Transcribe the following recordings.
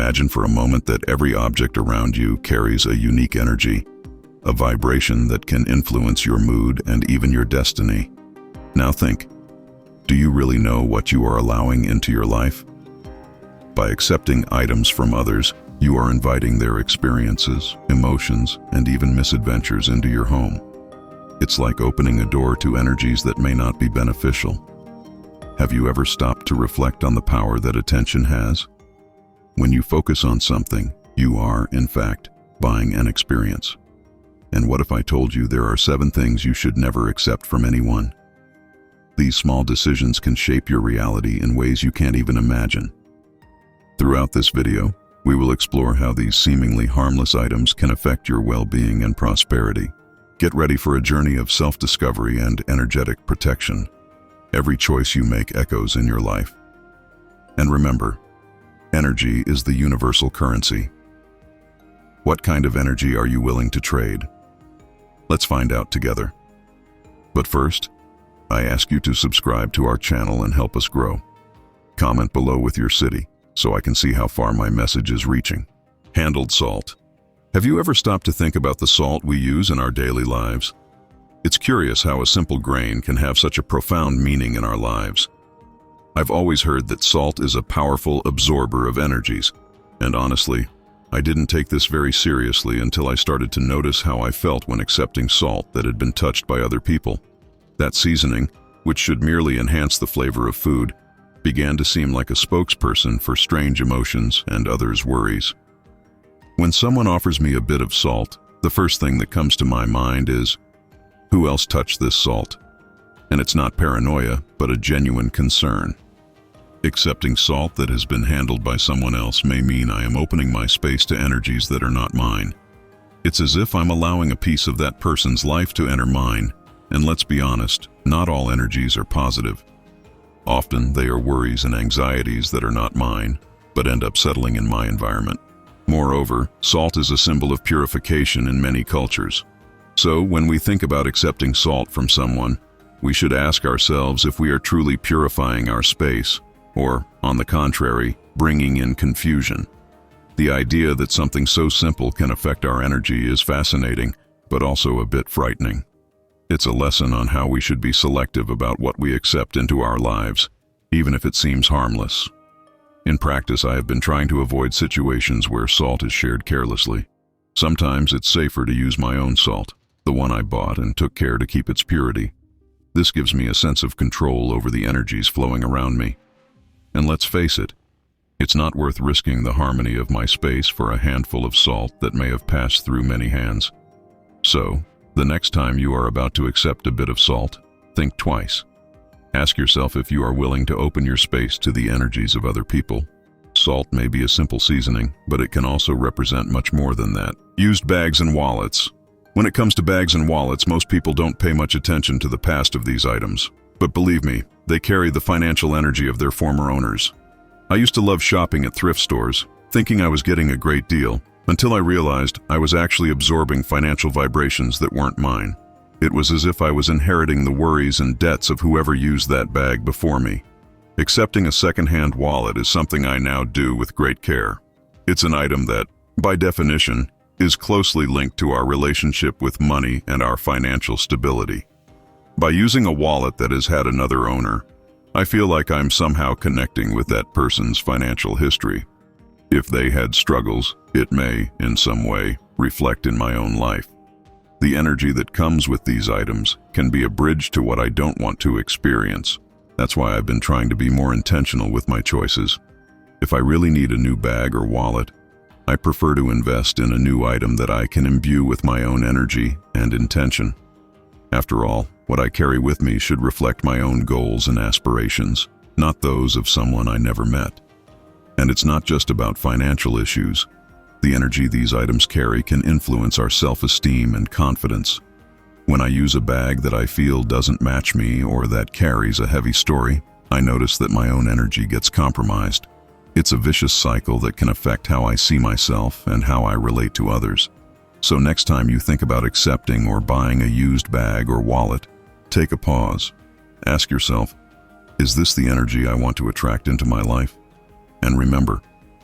Imagine for a moment that every object around you carries a unique energy, a vibration that can influence your mood and even your destiny. Now think, do you really know what you are allowing into your life? By accepting items from others, you are inviting their experiences, emotions, and even misadventures into your home. It's like opening a door to energies that may not be beneficial. Have you ever stopped to reflect on the power that attention has? When you focus on something, you are, in fact, buying an experience. And what if I told you there are 7 things you should never accept from anyone? These small decisions can shape your reality in ways you can't even imagine. Throughout this video, we will explore how these seemingly harmless items can affect your well-being and prosperity. Get ready for a journey of self-discovery and energetic protection. Every choice you make echoes in your life. And remember, energy is the universal currency. What kind of energy are you willing to trade? Let's find out together. But first, I ask you to subscribe to our channel and help us grow. Comment below with your city, so I can see how far my message is reaching. Handled salt. Have you ever stopped to think about the salt we use in our daily lives? It's curious how a simple grain can have such a profound meaning in our lives. I've always heard that salt is a powerful absorber of energies, and honestly, I didn't take this very seriously until I started to notice how I felt when accepting salt that had been touched by other people. That seasoning, which should merely enhance the flavor of food, began to seem like a spokesperson for strange emotions and others' worries. When someone offers me a bit of salt, the first thing that comes to my mind is, who else touched this salt? And it's not paranoia, but a genuine concern. Accepting salt that has been handled by someone else may mean I am opening my space to energies that are not mine. It's as if I'm allowing a piece of that person's life to enter mine, and let's be honest, not all energies are positive. Often they are worries and anxieties that are not mine, but end up settling in my environment. Moreover, salt is a symbol of purification in many cultures. So when we think about accepting salt from someone, we should ask ourselves if we are truly purifying our space, or, on the contrary, bringing in confusion. The idea that something so simple can affect our energy is fascinating, but also a bit frightening. It's a lesson on how we should be selective about what we accept into our lives, even if it seems harmless. In practice, I have been trying to avoid situations where salt is shared carelessly. Sometimes it's safer to use my own salt, the one I bought and took care to keep its purity. This gives me a sense of control over the energies flowing around me. And let's face it, it's not worth risking the harmony of my space for a handful of salt that may have passed through many hands. So, the next time you are about to accept a bit of salt, think twice. Ask yourself if you are willing to open your space to the energies of other people. Salt may be a simple seasoning, but it can also represent much more than that. Used bags and wallets. When it comes to bags and wallets, most people don't pay much attention to the past of these items. But believe me, they carry the financial energy of their former owners. I used to love shopping at thrift stores, thinking I was getting a great deal, until I realized I was actually absorbing financial vibrations that weren't mine. It was as if I was inheriting the worries and debts of whoever used that bag before me. Accepting a second-hand wallet is something I now do with great care. It's an item that, by definition, is closely linked to our relationship with money and our financial stability. By using a wallet that has had another owner, I feel like I'm somehow connecting with that person's financial history. If they had struggles, it may, in some way, reflect in my own life. The energy that comes with these items can be a bridge to what I don't want to experience. That's why I've been trying to be more intentional with my choices. If I really need a new bag or wallet, I prefer to invest in a new item that I can imbue with my own energy and intention. After all, what I carry with me should reflect my own goals and aspirations, not those of someone I never met. And it's not just about financial issues. The energy these items carry can influence our self-esteem and confidence. When I use a bag that I feel doesn't match me or that carries a heavy story, I notice that my own energy gets compromised. It's a vicious cycle that can affect how I see myself and how I relate to others. So next time you think about accepting or buying a used bag or wallet, take a pause. Ask yourself, is this the energy I want to attract into my life? And remember,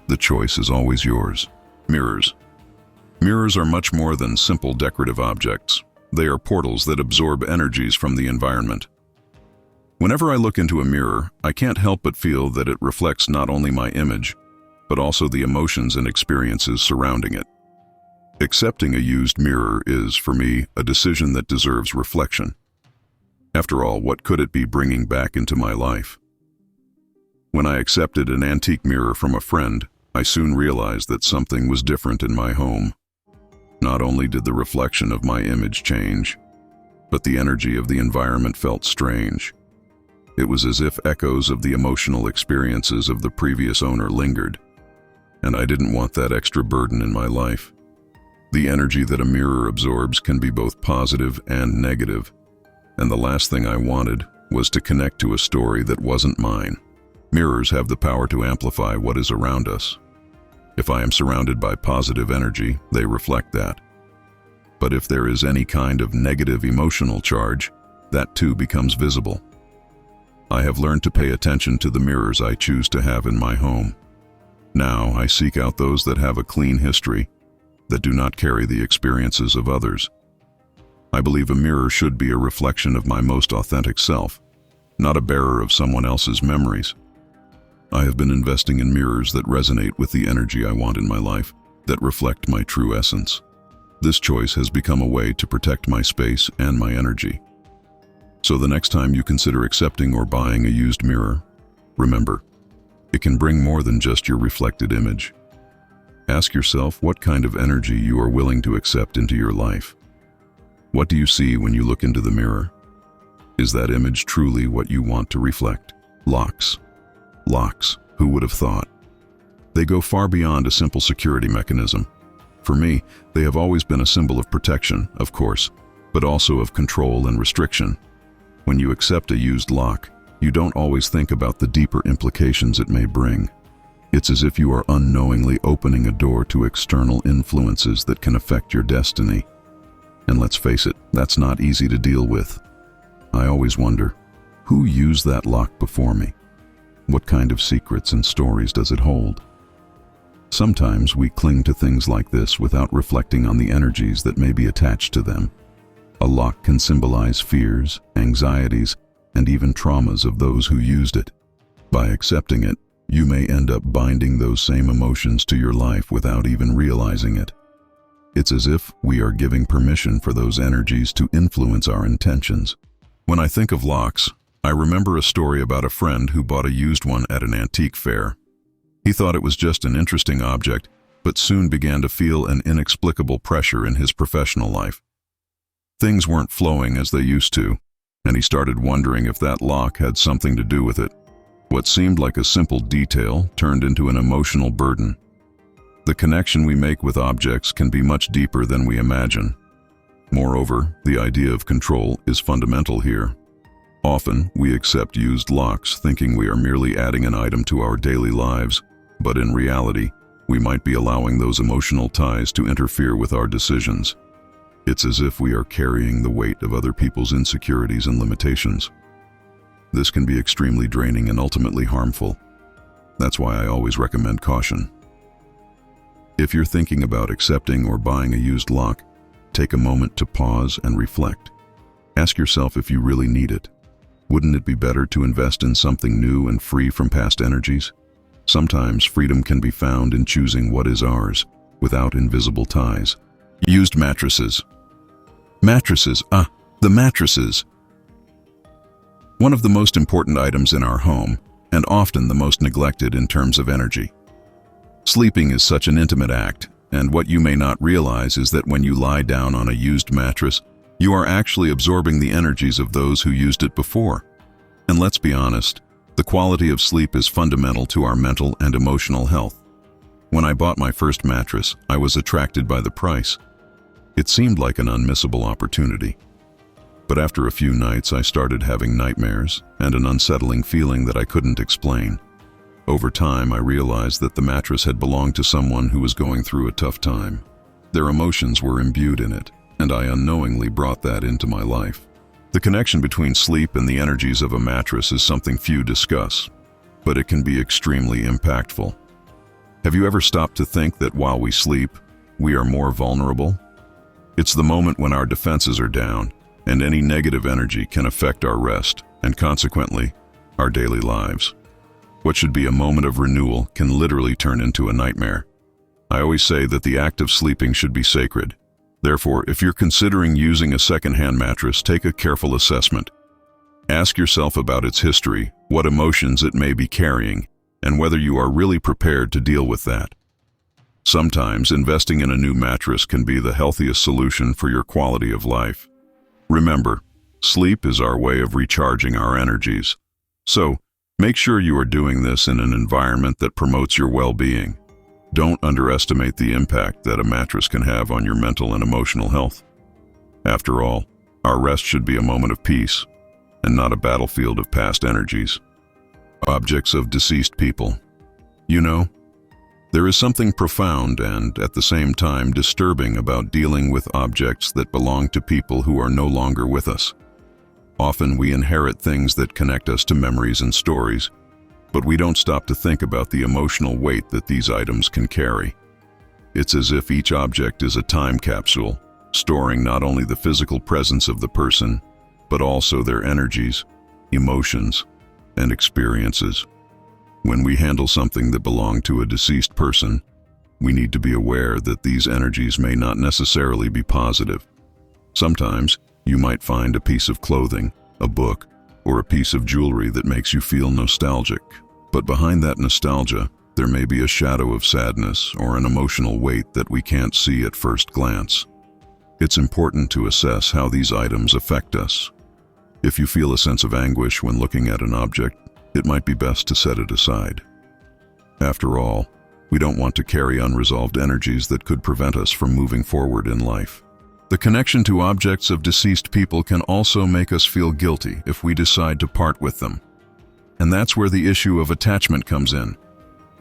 The choice is always yours. Mirrors. Mirrors are much more than simple decorative objects. They are portals that absorb energies from the environment. Whenever I look into a mirror, I can't help but feel that it reflects not only my image, but also the emotions and experiences surrounding it. Accepting a used mirror is, for me, a decision that deserves reflection. After all, what could it be bringing back into my life? When I accepted an antique mirror from a friend, I soon realized that something was different in my home. Not only did the reflection of my image change, but the energy of the environment felt strange. It was as if echoes of the emotional experiences of the previous owner lingered, and I didn't want that extra burden in my life. The energy that a mirror absorbs can be both positive and negative, and the last thing I wanted was to connect to a story that wasn't mine. Mirrors have the power to amplify what is around us. If I am surrounded by positive energy, they reflect that. But if there is any kind of negative emotional charge, that too becomes visible. I have learned to pay attention to the mirrors I choose to have in my home. Now I seek out those that have a clean history, that do not carry the experiences of others. I believe a mirror should be a reflection of my most authentic self, not a bearer of someone else's memories. I have been investing in mirrors that resonate with the energy I want in my life, that reflect my true essence. This choice has become a way to protect my space and my energy. So the next time you consider accepting or buying a used mirror, remember, it can bring more than just your reflected image. Ask yourself what kind of energy you are willing to accept into your life. What do you see when you look into the mirror? Is that image truly what you want to reflect? Locks. Locks, who would have thought? They go far beyond a simple security mechanism. For me, they have always been a symbol of protection, of course, but also of control and restriction. When you accept a used lock, you don't always think about the deeper implications it may bring. It's as if you are unknowingly opening a door to external influences that can affect your destiny. And let's face it, that's not easy to deal with. I always wonder, who used that lock before me? What kind of secrets and stories does it hold? Sometimes we cling to things like this without reflecting on the energies that may be attached to them. A lock can symbolize fears, anxieties, and even traumas of those who used it. By accepting it, you may end up binding those same emotions to your life without even realizing it. It's as if we are giving permission for those energies to influence our intentions. When I think of locks, I remember a story about a friend who bought a used one at an antique fair. He thought it was just an interesting object, but soon began to feel an inexplicable pressure in his professional life. Things weren't flowing as they used to, and he started wondering if that lock had something to do with it. What seemed like a simple detail turned into an emotional burden. The connection we make with objects can be much deeper than we imagine. Moreover, the idea of control is fundamental here. Often, we accept used locks thinking we are merely adding an item to our daily lives, but in reality, we might be allowing those emotional ties to interfere with our decisions. It's as if we are carrying the weight of other people's insecurities and limitations. This can be extremely draining and ultimately harmful. That's why I always recommend caution. If you're thinking about accepting or buying a used lock, take a moment to pause and reflect. Ask yourself if you really need it. Wouldn't it be better to invest in something new and free from past energies? Sometimes freedom can be found in choosing what is ours, without invisible ties. Used mattresses. Mattresses, the mattresses. One of the most important items in our home, and often the most neglected in terms of energy. Sleeping is such an intimate act, and what you may not realize is that when you lie down on a used mattress, you are actually absorbing the energies of those who used it before. And let's be honest, the quality of sleep is fundamental to our mental and emotional health. When I bought my first mattress, I was attracted by the price. It seemed like an unmissable opportunity. But after a few nights, I started having nightmares and an unsettling feeling that I couldn't explain. Over time, I realized that the mattress had belonged to someone who was going through a tough time. Their emotions were imbued in it, and I unknowingly brought that into my life. The connection between sleep and the energies of a mattress is something few discuss, but it can be extremely impactful. Have you ever stopped to think that while we sleep, we are more vulnerable? It's the moment when our defenses are down, and any negative energy can affect our rest, and consequently, our daily lives. What should be a moment of renewal can literally turn into a nightmare. I always say that the act of sleeping should be sacred. Therefore, if you're considering using a second-hand mattress, take a careful assessment. Ask yourself about its history, what emotions it may be carrying, and whether you are really prepared to deal with that. Sometimes investing in a new mattress can be the healthiest solution for your quality of life. Remember, sleep is our way of recharging our energies. So, make sure you are doing this in an environment that promotes your well-being. Don't underestimate the impact that a mattress can have on your mental and emotional health. After all, our rest should be a moment of peace, and not a battlefield of past energies. Objects of deceased people. You know, there is something profound and, at the same time, disturbing about dealing with objects that belong to people who are no longer with us. Often we inherit things that connect us to memories and stories, but we don't stop to think about the emotional weight that these items can carry. It's as if each object is a time capsule, storing not only the physical presence of the person, but also their energies, emotions, and experiences. When we handle something that belonged to a deceased person, we need to be aware that these energies may not necessarily be positive. Sometimes, you might find a piece of clothing, a book, or a piece of jewelry that makes you feel nostalgic. But behind that nostalgia, there may be a shadow of sadness or an emotional weight that we can't see at first glance. It's important to assess how these items affect us. If you feel a sense of anguish when looking at an object, it might be best to set it aside. After all, we don't want to carry unresolved energies that could prevent us from moving forward in life. The connection to objects of deceased people can also make us feel guilty if we decide to part with them. And that's where the issue of attachment comes in.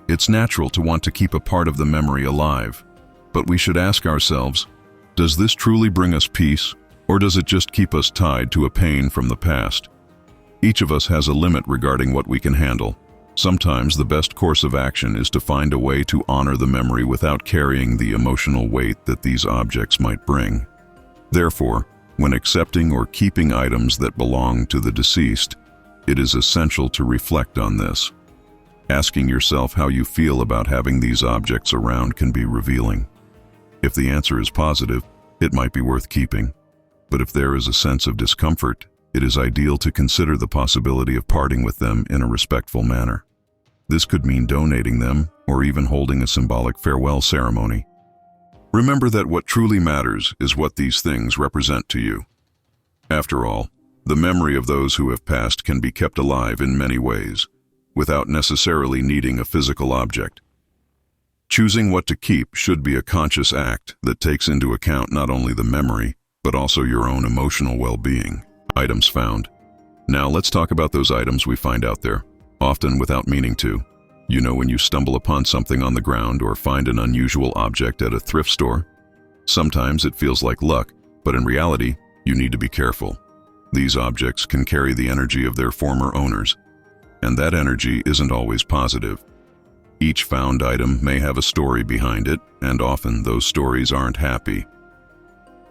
It's natural to want to keep a part of the memory alive, but we should ask ourselves, does this truly bring us peace, or does it just keep us tied to a pain from the past? Each of us has a limit regarding what we can handle. Sometimes the best course of action is to find a way to honor the memory without carrying the emotional weight that these objects might bring. Therefore, when accepting or keeping items that belong to the deceased, it is essential to reflect on this. Asking yourself how you feel about having these objects around can be revealing. If the answer is positive, it might be worth keeping. But if there is a sense of discomfort, it is ideal to consider the possibility of parting with them in a respectful manner. This could mean donating them or even holding a symbolic farewell ceremony. Remember that what truly matters is what these things represent to you. After all, the memory of those who have passed can be kept alive in many ways, without necessarily needing a physical object. Choosing what to keep should be a conscious act that takes into account not only the memory, but also your own emotional well-being. Items found. Now let's talk about those items we find out there, often without meaning to. You know when you stumble upon something on the ground or find an unusual object at a thrift store? Sometimes it feels like luck, but in reality, you need to be careful. These objects can carry the energy of their former owners, and that energy isn't always positive. Each found item may have a story behind it, and often those stories aren't happy.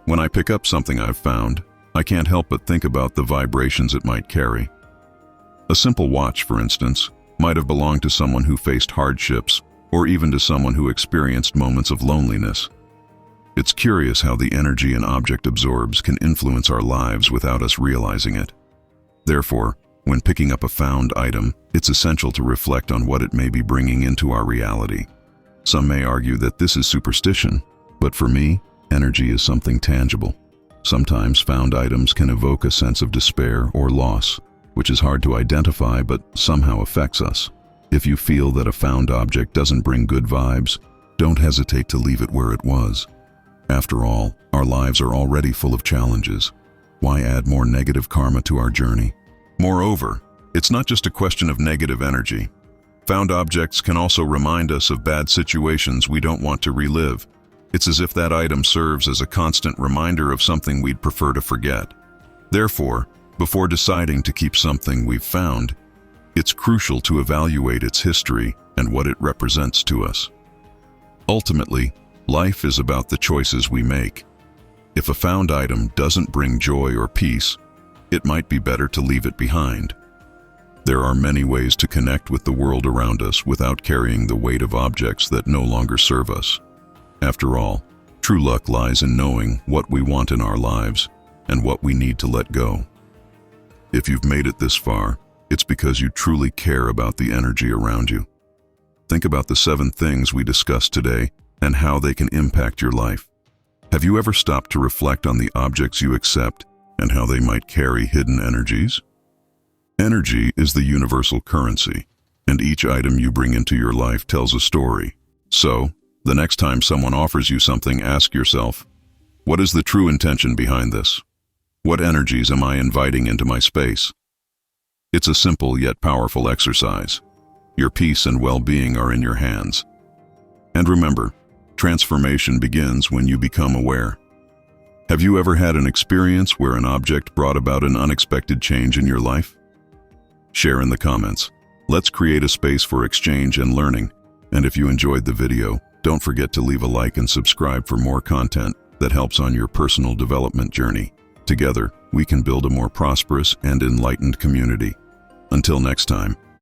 When I pick up something I've found, I can't help but think about the vibrations it might carry. A simple watch, for instance, might have belonged to someone who faced hardships, or even to someone who experienced moments of loneliness. It's curious how the energy an object absorbs can influence our lives without us realizing it. Therefore, when picking up a found item, it's essential to reflect on what it may be bringing into our reality. Some may argue that this is superstition, but for me, energy is something tangible. Sometimes found items can evoke a sense of despair or loss, which is hard to identify but somehow affects us. If you feel that a found object doesn't bring good vibes, don't hesitate to leave it where it was. After all, our lives are already full of challenges. Why add more negative karma to our journey? Moreover, it's not just a question of negative energy. Found objects can also remind us of bad situations we don't want to relive. It's as if that item serves as a constant reminder of something we'd prefer to forget. Therefore, before deciding to keep something we've found, it's crucial to evaluate its history and what it represents to us. Ultimately, life is about the choices we make. If a found item doesn't bring joy or peace, it might be better to leave it behind. There are many ways to connect with the world around us without carrying the weight of objects that no longer serve us. After all, true luck lies in knowing what we want in our lives and what we need to let go. If you've made it this far, it's because you truly care about the energy around you. Think about the 7 things we discussed today and how they can impact your life. Have you ever stopped to reflect on the objects you accept and how they might carry hidden energies? Energy is the universal currency, and each item you bring into your life tells a story. So, the next time someone offers you something, ask yourself, what is the true intention behind this? What energies am I inviting into my space? It's a simple yet powerful exercise. Your peace and well-being are in your hands. And remember, transformation begins when you become aware. Have you ever had an experience where an object brought about an unexpected change in your life? Share in the comments. Let's create a space for exchange and learning. And if you enjoyed the video, don't forget to leave a like and subscribe for more content that helps on your personal development journey. Together, we can build a more prosperous and enlightened community. Until next time.